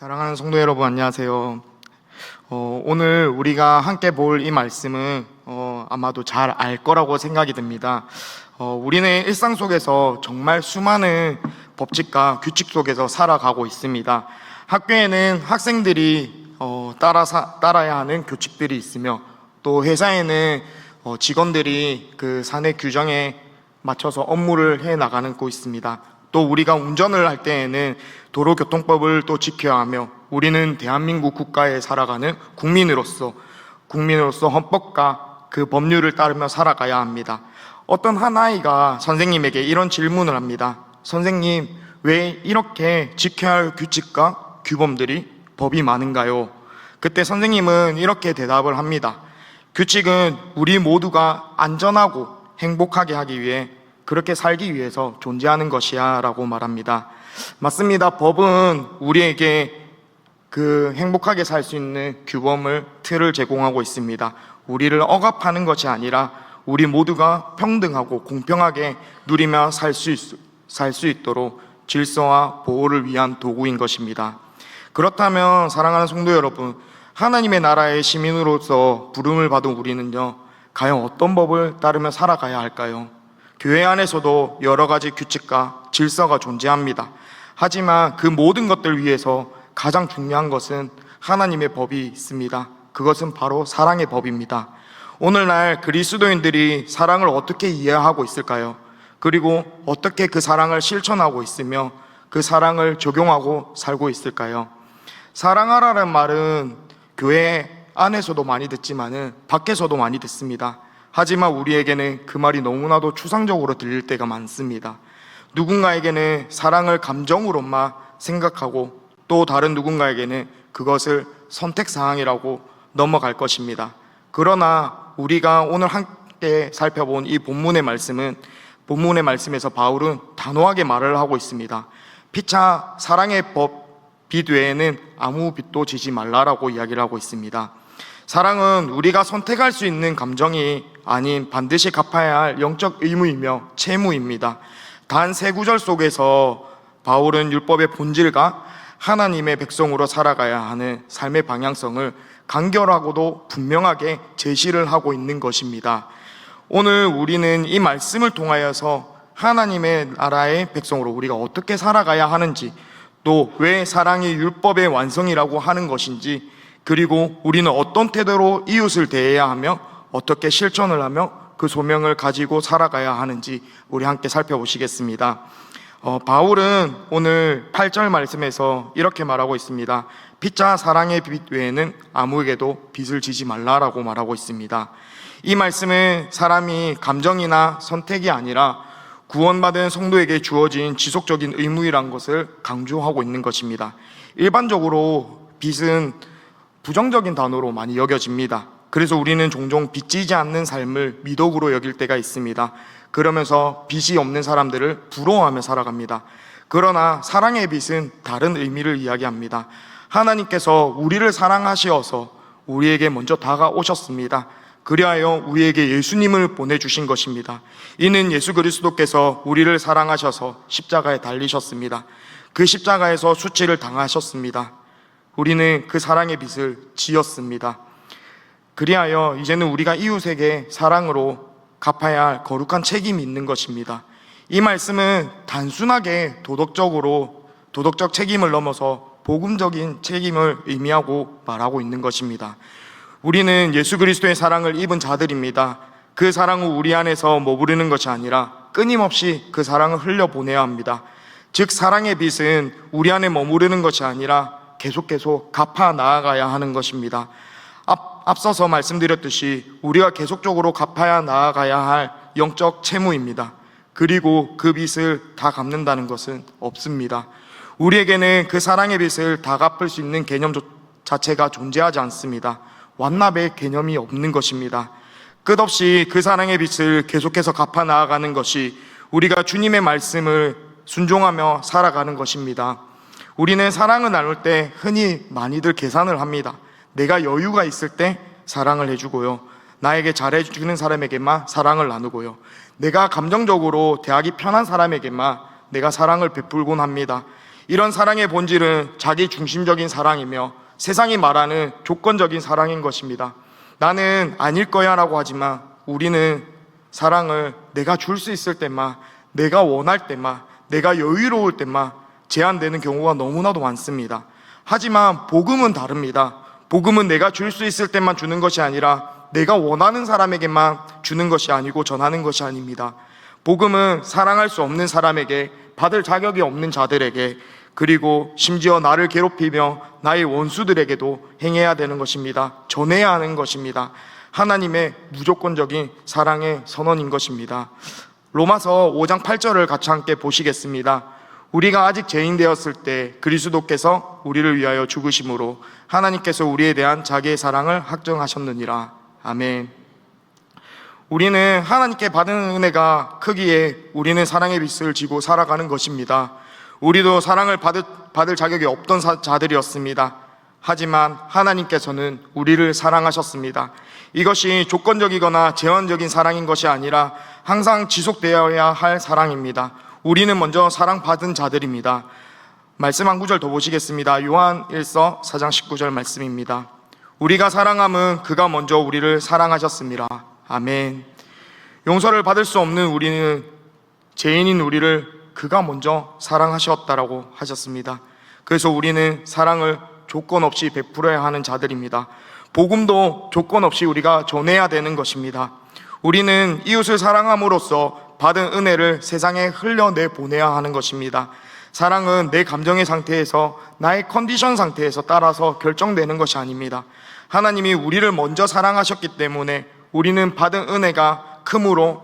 사랑하는 성도 여러분, 안녕하세요. 오늘 우리가 함께 볼 이 말씀은 아마도 잘 알 거라고 생각이 듭니다. 우리는 일상 속에서 정말 수많은 법칙과 규칙 속에서 살아가고 있습니다. 학교에는 학생들이 따라야 하는 규칙들이 있으며, 또 회사에는 직원들이 그 사내 규정에 맞춰서 업무를 해 나가는 곳 있습니다. 또 우리가 운전을 할 때에는 도로교통법을 또 지켜야 하며, 우리는 대한민국 국가에 살아가는 국민으로서 헌법과 그 법률을 따르며 살아가야 합니다. 어떤 한 아이가 선생님에게 이런 질문을 합니다. 선생님, 왜 이렇게 지켜야 할 규칙과 규범들이 법이 많은가요? 그때 선생님은 이렇게 대답을 합니다. 규칙은 우리 모두가 안전하고 행복하게 하기 위해, 그렇게 살기 위해서 존재하는 것이야 라고 말합니다. 맞습니다. 법은 우리에게 그 행복하게 살 수 있는 규범을, 틀을 제공하고 있습니다. 우리를 억압하는 것이 아니라 우리 모두가 평등하고 공평하게 누리며 살 수 있도록 질서와 보호를 위한 도구인 것입니다. 그렇다면 사랑하는 성도 여러분, 하나님의 나라의 시민으로서 부름을 받은 우리는요, 과연 어떤 법을 따르며 살아가야 할까요? 교회 안에서도 여러 가지 규칙과 질서가 존재합니다. 하지만 그 모든 것들 위해서 가장 중요한 것은 하나님의 법이 있습니다. 그것은 바로 사랑의 법입니다. 오늘날 그리스도인들이 사랑을 어떻게 이해하고 있을까요? 그리고 어떻게 그 사랑을 실천하고 있으며 그 사랑을 적용하고 살고 있을까요? 사랑하라는 말은 교회 안에서도 많이 듣지만은 밖에서도 많이 듣습니다. 하지만 우리에게는 그 말이 너무나도 추상적으로 들릴 때가 많습니다. 누군가에게는 사랑을 감정으로만 생각하고, 또 다른 누군가에게는 그것을 선택사항이라고 넘어갈 것입니다. 그러나 우리가 오늘 함께 살펴본 이 본문의 말씀에서 바울은 단호하게 말을 하고 있습니다. 피차 사랑의 빛 외에는 아무 빛도 지지 말라라고 이야기를 하고 있습니다. 사랑은 우리가 선택할 수 있는 감정이 아닌 반드시 갚아야 할 영적 의무이며 채무입니다. 단 세 구절 속에서 바울은 율법의 본질과 하나님의 백성으로 살아가야 하는 삶의 방향성을 간결하고도 분명하게 제시를 하고 있는 것입니다. 오늘 우리는 이 말씀을 통하여서 하나님의 나라의 백성으로 우리가 어떻게 살아가야 하는지, 또 왜 사랑이 율법의 완성이라고 하는 것인지, 그리고 우리는 어떤 태도로 이웃을 대해야 하며 어떻게 실천을 하며 그 소명을 가지고 살아가야 하는지 우리 함께 살펴보시겠습니다. 바울은 오늘 8절 말씀에서 이렇게 말하고 있습니다. 피차 사랑의 빛 외에는 아무에게도 빚을 지지 말라라고 말하고 있습니다. 이 말씀은 사람이 감정이나 선택이 아니라 구원받은 성도에게 주어진 지속적인 의무이란 것을 강조하고 있는 것입니다. 일반적으로 빚은 부정적인 단어로 많이 여겨집니다. 그래서 우리는 종종 빚지지 않는 삶을 미덕으로 여길 때가 있습니다. 그러면서 빚이 없는 사람들을 부러워하며 살아갑니다. 그러나 사랑의 빚은 다른 의미를 이야기합니다. 하나님께서 우리를 사랑하시어서 우리에게 먼저 다가오셨습니다. 그리하여 우리에게 예수님을 보내주신 것입니다. 이는 예수 그리스도께서 우리를 사랑하셔서 십자가에 달리셨습니다. 그 십자가에서 수치를 당하셨습니다. 우리는 그 사랑의 빚을 지었습니다. 그리하여 이제는 우리가 이웃에게 사랑으로 갚아야 할 거룩한 책임이 있는 것입니다. 이 말씀은 단순하게 도덕적 책임을 넘어서 복음적인 책임을 의미하고 말하고 있는 것입니다. 우리는 예수 그리스도의 사랑을 입은 자들입니다. 그 사랑은 우리 안에서 머무르는 것이 아니라 끊임없이 그 사랑을 흘려보내야 합니다. 즉 사랑의 빚은 우리 안에 머무르는 것이 아니라 계속 갚아 나아가야 하는 것입니다. 앞서서 말씀드렸듯이 우리가 계속적으로 갚아야 나아가야 할 영적 채무입니다. 그리고 그 빚을 다 갚는다는 것은 없습니다. 우리에게는 그 사랑의 빚을 다 갚을 수 있는 개념 자체가 존재하지 않습니다. 완납의 개념이 없는 것입니다. 끝없이 그 사랑의 빚을 계속해서 갚아 나아가는 것이 우리가 주님의 말씀을 순종하며 살아가는 것입니다. 우리는 사랑을 나눌 때 흔히 많이들 계산을 합니다. 내가 여유가 있을 때 사랑을 해주고요, 나에게 잘해주는 사람에게만 사랑을 나누고요, 내가 감정적으로 대하기 편한 사람에게만 내가 사랑을 베풀곤 합니다. 이런 사랑의 본질은 자기 중심적인 사랑이며 세상이 말하는 조건적인 사랑인 것입니다. 나는 아닐 거야 라고 하지만 우리는 사랑을 내가 줄 수 있을 때만, 내가 원할 때만, 내가 여유로울 때만 제한되는 경우가 너무나도 많습니다. 하지만 복음은 다릅니다. 복음은 내가 줄 수 있을 때만 주는 것이 아니라 내가 원하는 사람에게만 주는 것이 아니고 전하는 것이 아닙니다. 복음은 사랑할 수 없는 사람에게, 받을 자격이 없는 자들에게, 그리고 심지어 나를 괴롭히며 나의 원수들에게도 행해야 되는 것입니다. 전해야 하는 것입니다. 하나님의 무조건적인 사랑의 선언인 것입니다. 로마서 5장 8절을 같이 함께 보시겠습니다. 우리가 아직 죄인 되었을 때 그리스도께서 우리를 위하여 죽으심으로 하나님께서 우리에 대한 자기의 사랑을 확정하셨느니라. 아멘. 우리는 하나님께 받은 은혜가 크기에 우리는 사랑의 빛을 지고 살아가는 것입니다. 우리도 사랑을 받을 자격이 없던 자들이었습니다. 하지만 하나님께서는 우리를 사랑하셨습니다. 이것이 조건적이거나 제한적인 사랑인 것이 아니라 항상 지속되어야 할 사랑입니다. 우리는 먼저 사랑받은 자들입니다. 말씀 한 구절 더 보시겠습니다. 요한 1서 4장 19절 말씀입니다. 우리가 사랑함은 그가 먼저 우리를 사랑하셨습니다. 아멘. 용서를 받을 수 없는 우리는, 죄인인 우리를 그가 먼저 사랑하셨다라고 하셨습니다. 그래서 우리는 사랑을 조건 없이 베풀어야 하는 자들입니다. 복음도 조건 없이 우리가 전해야 되는 것입니다. 우리는 이웃을 사랑함으로써 받은 은혜를 세상에 흘려내 보내야 하는 것입니다. 사랑은 내 감정의 상태에서, 나의 컨디션 상태에서 따라서 결정되는 것이 아닙니다. 하나님이 우리를 먼저 사랑하셨기 때문에 우리는 받은 은혜가 크므로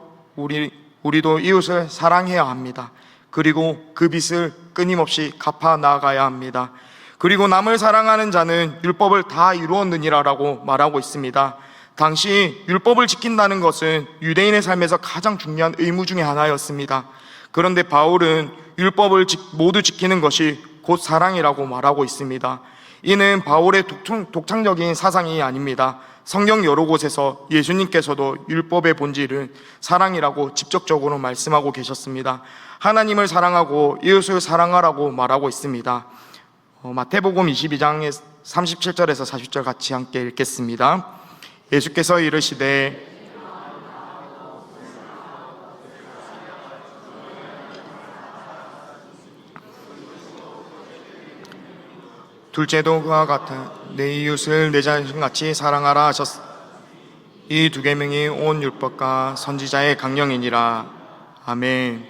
우리도 이웃을 사랑해야 합니다. 그리고 그 빚을 끊임없이 갚아 나가야 합니다. 그리고 남을 사랑하는 자는 율법을 다 이루었느니라라고 말하고 있습니다. 당시 율법을 지킨다는 것은 유대인의 삶에서 가장 중요한 의무 중에 하나였습니다. 그런데 바울은 율법을 모두 지키는 것이 곧 사랑이라고 말하고 있습니다. 이는 바울의 독창적인 사상이 아닙니다. 성경 여러 곳에서 예수님께서도 율법의 본질은 사랑이라고 직접적으로 말씀하고 계셨습니다. 하나님을 사랑하고 이웃을 사랑하라고 말하고 있습니다. 마태복음 22장 37절에서 40절 같이 함께 읽겠습니다. 예수께서 이르시되 둘째도 그와 같아 내 이웃을 내 자신같이 사랑하라 하셨으니 이 두 계명이 온 율법과 선지자의 강령이니라. 아멘.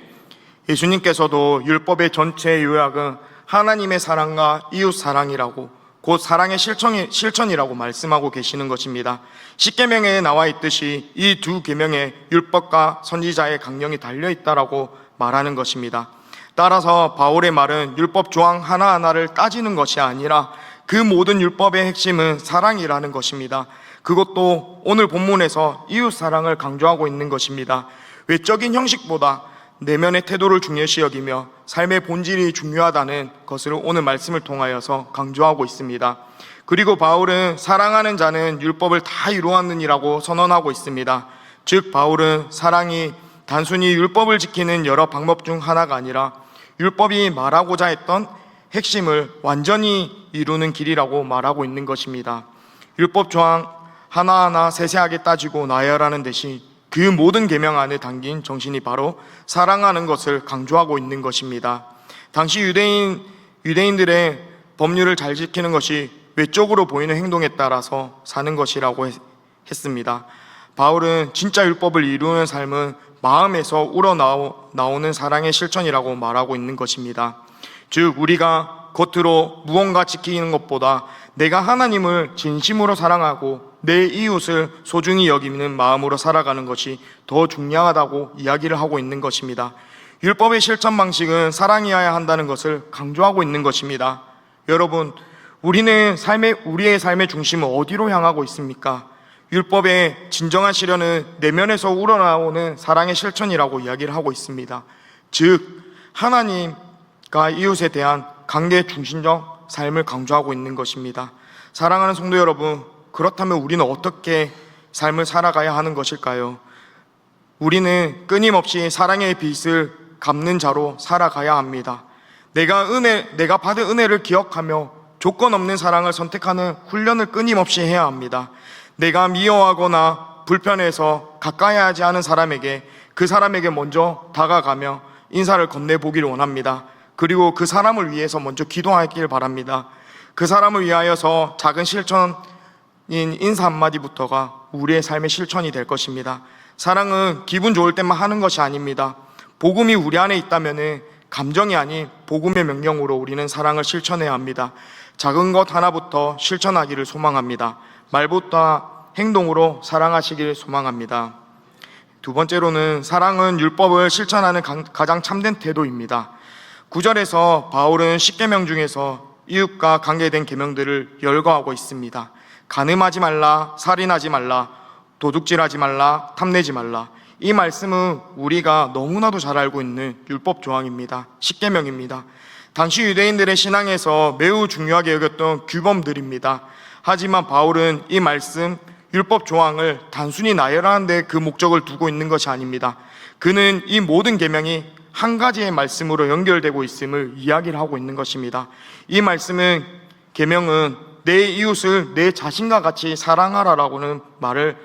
예수님께서도 율법의 전체 요약은 하나님의 사랑과 이웃 사랑이라고, 곧 사랑의 실천이라고 말씀하고 계시는 것입니다. 십계명에 나와 있듯이 이 두 계명에 율법과 선지자의 강령이 달려있다라고 말하는 것입니다. 따라서 바울의 말은 율법 조항 하나하나를 따지는 것이 아니라 그 모든 율법의 핵심은 사랑이라는 것입니다. 그것도 오늘 본문에서 이웃 사랑을 강조하고 있는 것입니다. 외적인 형식보다 내면의 태도를 중요시 여기며 삶의 본질이 중요하다는 것을 오늘 말씀을 통하여서 강조하고 있습니다. 그리고 바울은 사랑하는 자는 율법을 다 이루었느니라고 선언하고 있습니다. 즉 바울은 사랑이 단순히 율법을 지키는 여러 방법 중 하나가 아니라 율법이 말하고자 했던 핵심을 완전히 이루는 길이라고 말하고 있는 것입니다. 율법 조항 하나하나 세세하게 따지고 나열하는 대신 그 모든 계명 안에 담긴 정신이 바로 사랑하는 것을 강조하고 있는 것입니다. 당시 유대인들의 법률을 잘 지키는 것이 외적으로 보이는 행동에 따라서 사는 것이라고 했습니다. 바울은 진짜 율법을 이루는 삶은 마음에서 우러나오는 사랑의 실천이라고 말하고 있는 것입니다. 즉 우리가 겉으로 무언가 지키는 것보다 내가 하나님을 진심으로 사랑하고 내 이웃을 소중히 여기는 마음으로 살아가는 것이 더 중요하다고 이야기를 하고 있는 것입니다. 율법의 실천 방식은 사랑이어야 한다는 것을 강조하고 있는 것입니다. 여러분, 우리의 삶의 중심은 어디로 향하고 있습니까? 율법의 진정한 실현은 내면에서 우러나오는 사랑의 실천이라고 이야기를 하고 있습니다. 즉 하나님과 이웃에 대한 관계 중심적 삶을 강조하고 있는 것입니다. 사랑하는 성도 여러분, 그렇다면 우리는 어떻게 삶을 살아가야 하는 것일까요? 우리는 끊임없이 사랑의 빚을 갚는 자로 살아가야 합니다. 내가 받은 은혜를 기억하며 조건 없는 사랑을 선택하는 훈련을 끊임없이 해야 합니다. 내가 미워하거나 불편해서 가까이 하지 않은 사람에게 그 사람에게 먼저 다가가며 인사를 건네보기를 원합니다. 그리고 그 사람을 위해서 먼저 기도하길 바랍니다. 그 사람을 위하여서 작은 실천인 인사 한마디부터가 우리의 삶의 실천이 될 것입니다. 사랑은 기분 좋을 때만 하는 것이 아닙니다. 복음이 우리 안에 있다면 감정이 아닌 복음의 명령으로 우리는 사랑을 실천해야 합니다. 작은 것 하나부터 실천하기를 소망합니다. 말부터 행동으로 사랑하시길 소망합니다. 두 번째로는 사랑은 율법을 실천하는 가장 참된 태도입니다. 9절에서 바울은 10계명 중에서 이웃과 관계된 계명들을 열거하고 있습니다. 간음하지 말라, 살인하지 말라, 도둑질하지 말라, 탐내지 말라. 이 말씀은 우리가 너무나도 잘 알고 있는 율법 조항입니다. 10계명입니다. 당시 유대인들의 신앙에서 매우 중요하게 여겼던 규범들입니다. 하지만 바울은 이 말씀, 율법 조항을 단순히 나열하는 데 그 목적을 두고 있는 것이 아닙니다. 그는 이 모든 계명이 한 가지의 말씀으로 연결되고 있음을 이야기를 하고 있는 것입니다. 이 말씀은, 계명은 내 이웃을 내 자신과 같이 사랑하라라고는 말을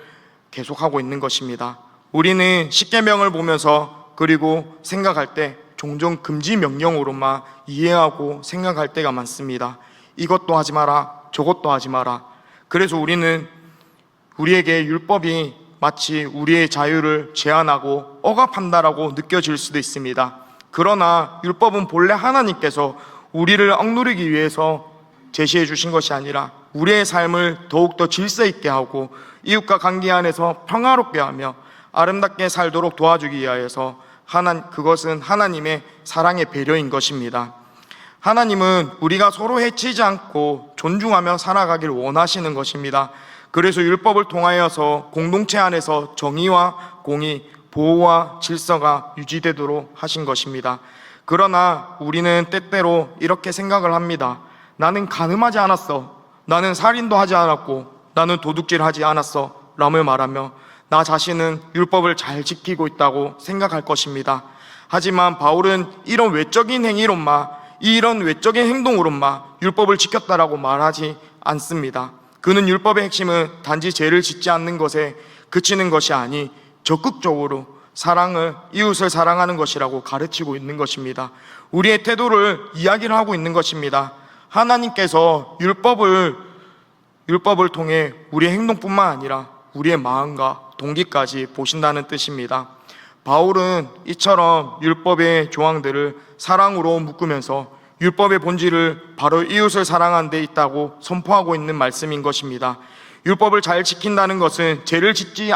계속하고 있는 것입니다. 우리는 십계명을 보면서 그리고 생각할 때 종종 금지 명령으로만 이해하고 생각할 때가 많습니다. 이것도 하지 마라, 저것도 하지 마라. 그래서 우리에게 율법이 마치 우리의 자유를 제한하고 억압한다라고 느껴질 수도 있습니다. 그러나 율법은 본래 하나님께서 우리를 억누르기 위해서 제시해 주신 것이 아니라 우리의 삶을 더욱더 질서 있게 하고 이웃과 관계 안에서 평화롭게 하며 아름답게 살도록 도와주기 위하여서 그것은 하나님의 사랑의 배려인 것입니다. 하나님은 우리가 서로 해치지 않고 존중하며 살아가길 원하시는 것입니다. 그래서 율법을 통하여서 공동체 안에서 정의와 공의, 보호와 질서가 유지되도록 하신 것입니다. 그러나 우리는 때때로 이렇게 생각을 합니다. 나는 간음하지 않았어, 나는 살인도 하지 않았고, 나는 도둑질하지 않았어 라며 말하며 나 자신은 율법을 잘 지키고 있다고 생각할 것입니다. 하지만 바울은 이런 외적인 행위로만, 이런 외적인 행동으로만 율법을 지켰다라고 말하지 않습니다. 그는 율법의 핵심은 단지 죄를 짓지 않는 것에 그치는 것이 아니 적극적으로 이웃을 사랑하는 것이라고 가르치고 있는 것입니다. 우리의 태도를 이야기를 하고 있는 것입니다. 하나님께서 율법을 통해 우리의 행동뿐만 아니라 우리의 마음과 동기까지 보신다는 뜻입니다. 바울은 이처럼 율법의 조항들을 사랑으로 묶으면서 율법의 본질을 바로 이웃을 사랑하는 데 있다고 선포하고 있는 말씀인 것입니다. 율법을 잘 지킨다는 것은 죄를 짓지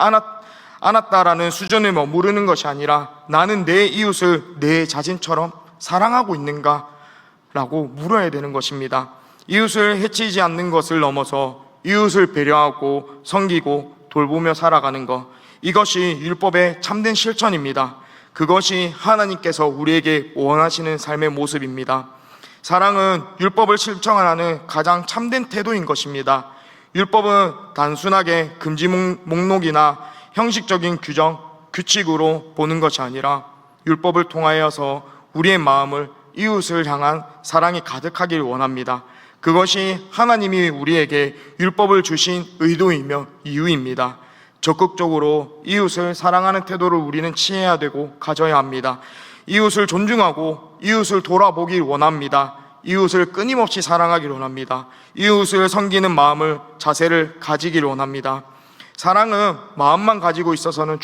않았다라는 수준에 머무르는 것이 아니라 나는 내 이웃을 내 자신처럼 사랑하고 있는가? 라고 물어야 되는 것입니다. 이웃을 해치지 않는 것을 넘어서 이웃을 배려하고 섬기고 돌보며 살아가는 것, 이것이 율법의 참된 실천입니다. 그것이 하나님께서 우리에게 원하시는 삶의 모습입니다. 사랑은 율법을 실천하는 가장 참된 태도인 것입니다. 율법은 단순하게 금지 목록이나 형식적인 규칙으로 보는 것이 아니라 율법을 통하여서 우리의 마음을 이웃을 향한 사랑이 가득하길 원합니다. 그것이 하나님이 우리에게 율법을 주신 의도이며 이유입니다. 적극적으로 이웃을 사랑하는 태도를 우리는 취해야 되고 가져야 합니다. 이웃을 존중하고 이웃을 돌아보길 원합니다. 이웃을 끊임없이 사랑하길 원합니다. 이웃을 섬기는 자세를 가지길 원합니다. 사랑은 마음만 가지고 있어서는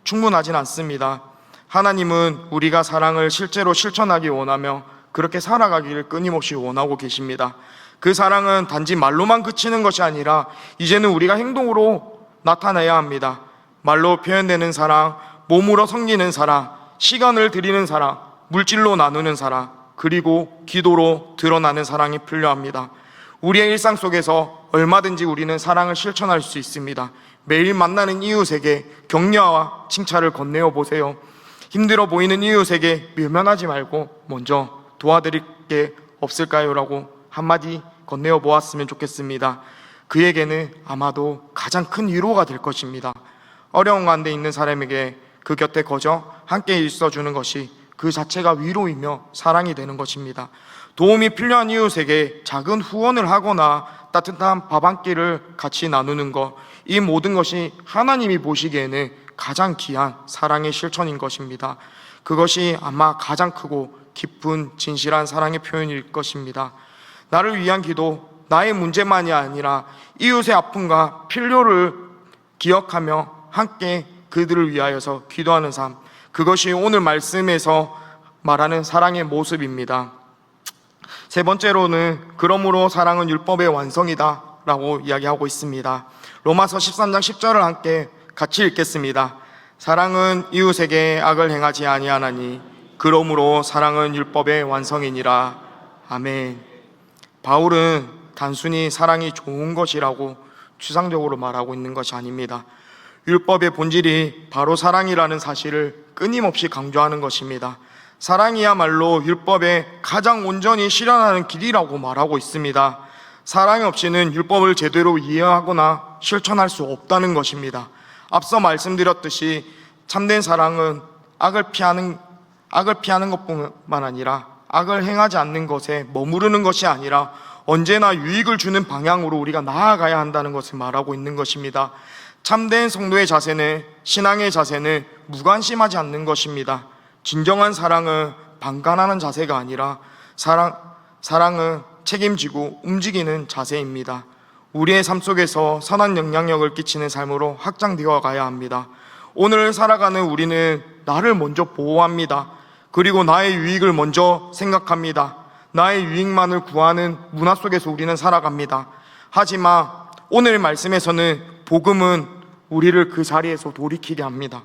충분하진 않습니다. 하나님은 우리가 사랑을 실제로 실천하기 원하며 그렇게 살아가기를 끊임없이 원하고 계십니다. 그 사랑은 단지 말로만 그치는 것이 아니라 이제는 우리가 행동으로 나타내야 합니다. 말로 표현되는 사랑, 몸으로 섬기는 사랑, 시간을 드리는 사랑, 물질로 나누는 사랑, 그리고 기도로 드러나는 사랑이 필요합니다. 우리의 일상 속에서 얼마든지 우리는 사랑을 실천할 수 있습니다. 매일 만나는 이웃에게 격려와 칭찬을 건네어 보세요. 힘들어 보이는 이웃에게 외면하지 말고 먼저 도와드릴 게 없을까요? 라고 한마디 건네어 보았으면 좋겠습니다. 그에게는 아마도 가장 큰 위로가 될 것입니다. 어려운 가운데 있는 사람에게 그 곁에 거저 함께 있어주는 것이 그 자체가 위로이며 사랑이 되는 것입니다. 도움이 필요한 이웃에게 작은 후원을 하거나 따뜻한 밥 한 끼를 같이 나누는 것, 이 모든 것이 하나님이 보시기에는 가장 귀한 사랑의 실천인 것입니다. 그것이 아마 가장 크고 깊은 진실한 사랑의 표현일 것입니다. 나를 위한 기도, 나의 문제만이 아니라 이웃의 아픔과 필요를 기억하며 함께 그들을 위하여서 기도하는 삶, 그것이 오늘 말씀에서 말하는 사랑의 모습입니다. 세 번째로는 그러므로 사랑은 율법의 완성이다 라고 이야기하고 있습니다. 로마서 13장 10절을 함께 같이 읽겠습니다. 사랑은 이웃에게 악을 행하지 아니하나니 그러므로 사랑은 율법의 완성이니라. 아멘. 바울은 단순히 사랑이 좋은 것이라고 추상적으로 말하고 있는 것이 아닙니다. 율법의 본질이 바로 사랑이라는 사실을 끊임없이 강조하는 것입니다. 사랑이야말로 율법의 가장 온전히 실현하는 길이라고 말하고 있습니다. 사랑이 없이는 율법을 제대로 이해하거나 실천할 수 없다는 것입니다. 앞서 말씀드렸듯이 참된 사랑은 악을 피하는 것뿐만 아니라 악을 행하지 않는 것에 머무르는 것이 아니라 언제나 유익을 주는 방향으로 우리가 나아가야 한다는 것을 말하고 있는 것입니다. 참된 성도의 자세는, 신앙의 자세는 무관심하지 않는 것입니다. 진정한 사랑은 방관하는 자세가 아니라 사랑은 책임지고 움직이는 자세입니다. 우리의 삶 속에서 선한 영향력을 끼치는 삶으로 확장되어 가야 합니다. 오늘 살아가는 우리는 나를 먼저 보호합니다. 그리고 나의 유익을 먼저 생각합니다. 나의 유익만을 구하는 문화 속에서 우리는 살아갑니다. 하지만 오늘 말씀에서는 복음은 우리를 그 자리에서 돌이키게 합니다.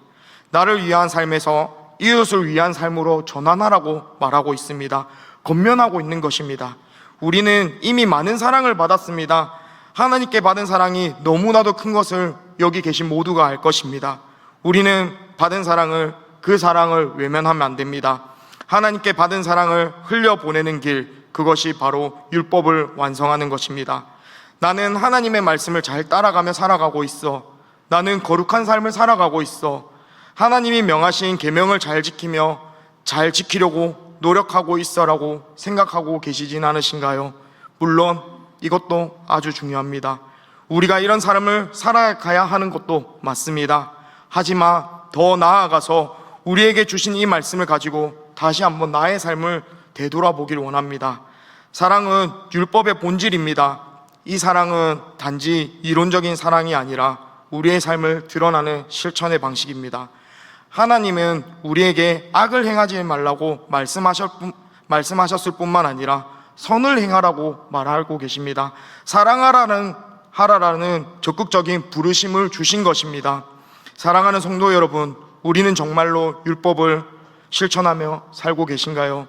나를 위한 삶에서 이웃을 위한 삶으로 전환하라고 말하고 있습니다. 권면하고 있는 것입니다. 우리는 이미 많은 사랑을 받았습니다. 하나님께 받은 사랑이 너무나도 큰 것을 여기 계신 모두가 알 것입니다. 우리는 받은 그 사랑을 외면하면 안 됩니다. 하나님께 받은 사랑을 흘려보내는 길, 그것이 바로 율법을 완성하는 것입니다. 나는 하나님의 말씀을 잘 따라가며 살아가고 있어. 나는 거룩한 삶을 살아가고 있어. 하나님이 명하신 계명을 잘 지키며 잘 지키려고 노력하고 있어라고 생각하고 계시진 않으신가요? 물론 이것도 아주 중요합니다. 우리가 이런 삶을 살아가야 하는 것도 맞습니다. 하지만 더 나아가서 우리에게 주신 이 말씀을 가지고 다시 한번 나의 삶을 되돌아보길 원합니다. 사랑은 율법의 본질입니다. 이 사랑은 단지 이론적인 사랑이 아니라 우리의 삶을 드러나는 실천의 방식입니다. 하나님은 우리에게 악을 행하지 말라고 말씀하셨을 뿐만 아니라 선을 행하라고 말하고 계십니다. 사랑하라는 적극적인 부르심을 주신 것입니다. 사랑하는 성도 여러분, 우리는 정말로 율법을 실천하며 살고 계신가요?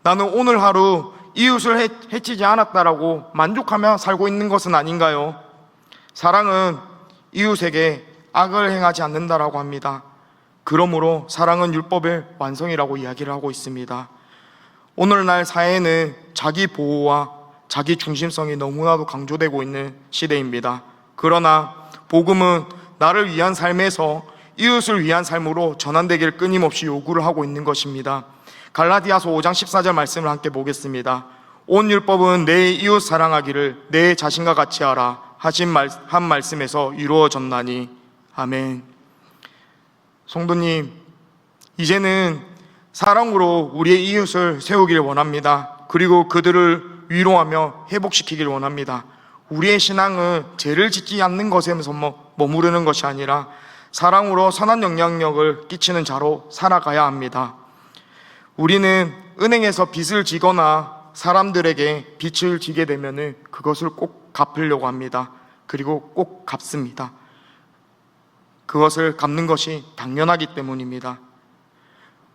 나는 오늘 하루 이웃을 해치지 않았다라고 만족하며 살고 있는 것은 아닌가요? 사랑은 이웃에게 악을 행하지 않는다라고 합니다. 그러므로 사랑은 율법의 완성이라고 이야기를 하고 있습니다. 오늘날 사회는 자기 보호와 자기 중심성이 너무나도 강조되고 있는 시대입니다. 그러나 복음은 나를 위한 삶에서 이웃을 위한 삶으로 전환되기를 끊임없이 요구를 하고 있는 것입니다. 갈라디아서 5장 14절 말씀을 함께 보겠습니다. 온 율법은 내 이웃 사랑하기를 내 자신과 같이 하라 한 말씀에서 이루어졌나니. 아멘. 성도님, 이제는 사랑으로 우리의 이웃을 세우길 원합니다. 그리고 그들을 위로하며 회복시키길 원합니다. 우리의 신앙은 죄를 짓지 않는 것에서 머무르는 것이 아니라 사랑으로 선한 영향력을 끼치는 자로 살아가야 합니다. 우리는 은행에서 빚을 지거나 사람들에게 빚을 지게 되면 그것을 꼭 갚으려고 합니다. 그리고 꼭 갚습니다. 그것을 갚는 것이 당연하기 때문입니다.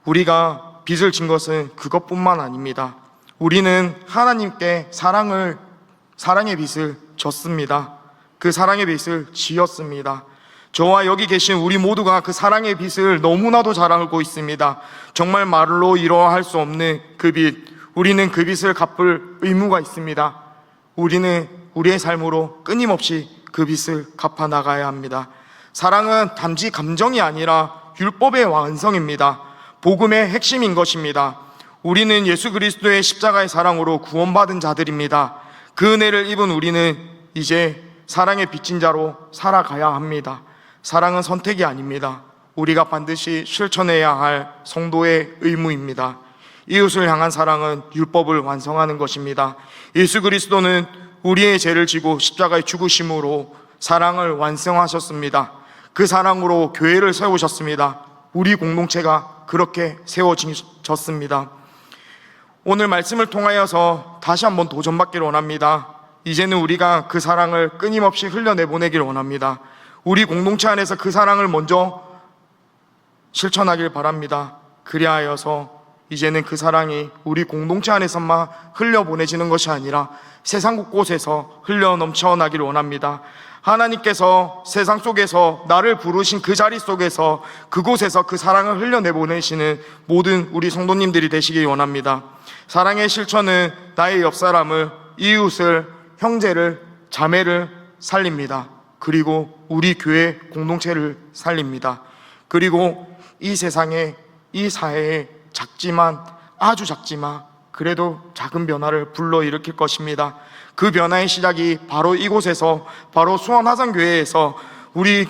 우리가 빚을 진 것은 그것뿐만 아닙니다. 우리는 하나님께 사랑의 빚을 졌습니다. 그 사랑의 빚을 지었습니다. 저와 여기 계신 우리 모두가 그 사랑의 빚을 너무나도 잘 알고 있습니다. 정말 말로 이루어할 수 없는 그 빚, 우리는 그 빚을 갚을 의무가 있습니다. 우리는 우리의 삶으로 끊임없이 그 빚을 갚아 나가야 합니다. 사랑은 단지 감정이 아니라 율법의 완성입니다. 복음의 핵심인 것입니다. 우리는 예수 그리스도의 십자가의 사랑으로 구원받은 자들입니다. 그 은혜를 입은 우리는 이제 사랑의 빚진 자로 살아가야 합니다. 사랑은 선택이 아닙니다. 우리가 반드시 실천해야 할 성도의 의무입니다. 이웃을 향한 사랑은 율법을 완성하는 것입니다. 예수 그리스도는 우리의 죄를 지고 십자가에 죽으심으로 사랑을 완성하셨습니다. 그 사랑으로 교회를 세우셨습니다. 우리 공동체가 그렇게 세워졌습니다. 오늘 말씀을 통하여서 다시 한번 도전받기를 원합니다. 이제는 우리가 그 사랑을 끊임없이 흘려내보내기를 원합니다. 우리 공동체 안에서 그 사랑을 먼저 실천하길 바랍니다. 그리하여서 이제는 그 사랑이 우리 공동체 안에서만 흘려보내지는 것이 아니라 세상 곳곳에서 흘러 넘쳐나기를 원합니다. 하나님께서 세상 속에서 나를 부르신 그 자리 속에서 그곳에서 그 사랑을 흘려내보내시는 모든 우리 성도님들이 되시기 원합니다. 사랑의 실천은 나의 옆사람을, 이웃을, 형제를, 자매를 살립니다. 그리고 우리 교회 공동체를 살립니다. 그리고 이 세상에, 이 사회에 작지만, 아주 작지만 그래도 작은 변화를 불러일으킬 것입니다. 그 변화의 시작이 바로 이곳에서, 바로 수원하산교회에서 우리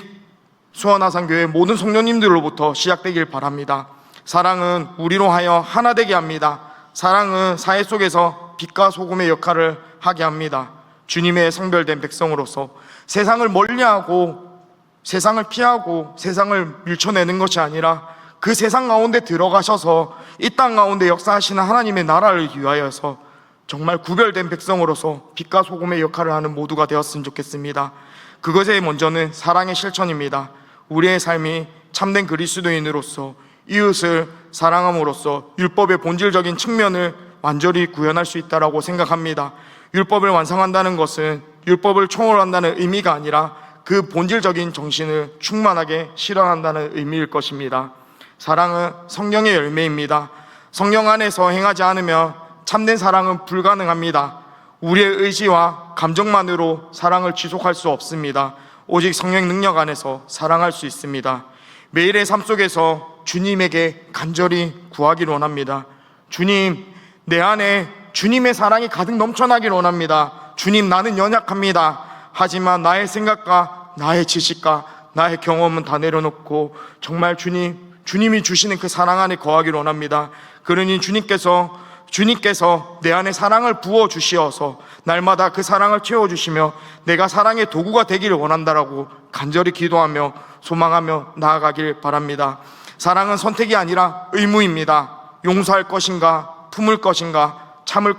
수원하산교회 모든 성도님들로부터 시작되길 바랍니다. 사랑은 우리로 하여 하나 되게 합니다. 사랑은 사회 속에서 빛과 소금의 역할을 하게 합니다. 주님의 성별된 백성으로서 세상을 멀리하고 세상을 피하고 세상을 밀쳐내는 것이 아니라 그 세상 가운데 들어가셔서 이 땅 가운데 역사하시는 하나님의 나라를 위하여서 정말 구별된 백성으로서 빛과 소금의 역할을 하는 모두가 되었으면 좋겠습니다. 그것의 먼저는 사랑의 실천입니다. 우리의 삶이 참된 그리스도인으로서 이웃을 사랑함으로써 율법의 본질적인 측면을 완전히 구현할 수 있다고 생각합니다. 율법을 완성한다는 것은 율법을 초월한다는 의미가 아니라 그 본질적인 정신을 충만하게 실현한다는 의미일 것입니다. 사랑은 성령의 열매입니다. 성령 안에서 행하지 않으면 참된 사랑은 불가능합니다. 우리의 의지와 감정만으로 사랑을 지속할 수 없습니다. 오직 성령 능력 안에서 사랑할 수 있습니다. 매일의 삶 속에서 주님에게 간절히 구하기를 원합니다. 주님, 내 안에 주님의 사랑이 가득 넘쳐나기를 원합니다. 주님, 나는 연약합니다. 하지만 나의 생각과 나의 지식과 나의 경험은 다 내려놓고 정말 주님이 주시는 그 사랑 안에 거하기를 원합니다. 그러니 주님께서 내 안에 사랑을 부어주시어서 날마다 그 사랑을 채워주시며 내가 사랑의 도구가 되기를 원한다라고 간절히 기도하며 소망하며 나아가길 바랍니다. 사랑은 선택이 아니라 의무입니다. 용서할 것인가, 품을 것인가, 참을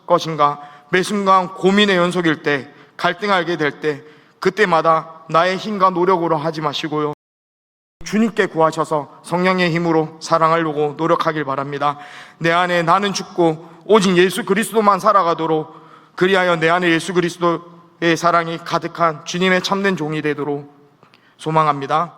것인가, 매 순간 고민의 연속일 때, 갈등하게 될 때, 그때마다 나의 힘과 노력으로 하지 마시고요, 주님께 구하셔서 성령의 힘으로 사랑하려고 노력하길 바랍니다. 내 안에 나는 죽고 오직 예수 그리스도만 살아가도록, 그리하여 내 안에 예수 그리스도의 사랑이 가득한 주님의 참된 종이 되도록 소망합니다.